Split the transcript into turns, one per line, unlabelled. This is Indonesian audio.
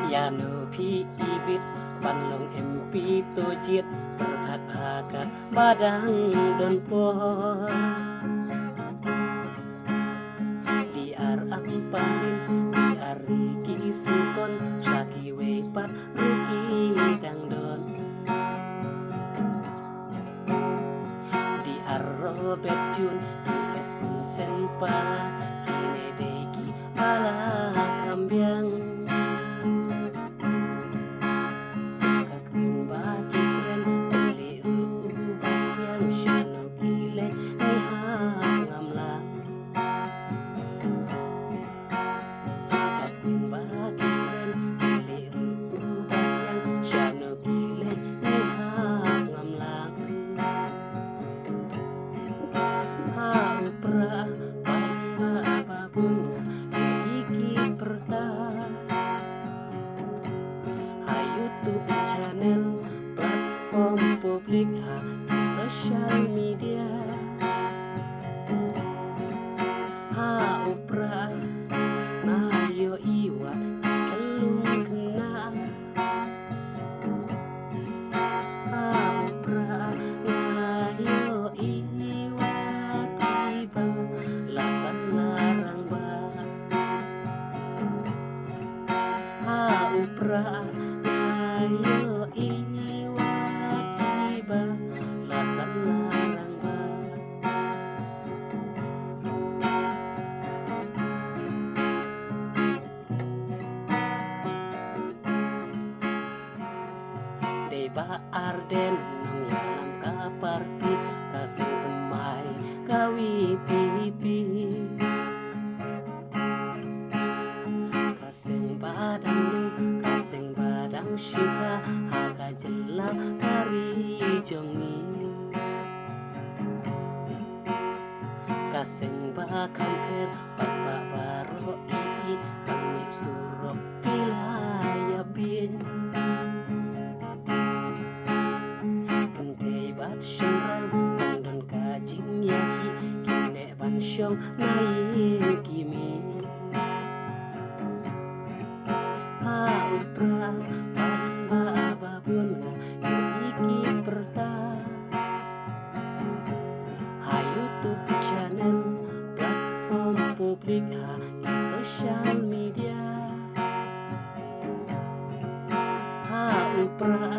Yano pi ibit panlong MP to jit berkat hakat badang don po di ar amparin di ariki sungkon saki wepat ruki dang don di ar robet jun di esen senpa kine deki ala kambiang YouTube channel platform publik di social media upra na yo iwa kelung kena upra na yo iwa tiba lasan larang ba upra ayo iwa tiba lasan larang ba deba arden nong yalam kaparti kasing kemai kawi pipi kasing badang syuha haga jela kari jongi kasing bakam ker papa baro ii kami surok pilaya bin kentei bat syarang don kajing yaki kine ban syong naik kimi upra pamba babuna iki perta YouTube channel platform publik di social media upra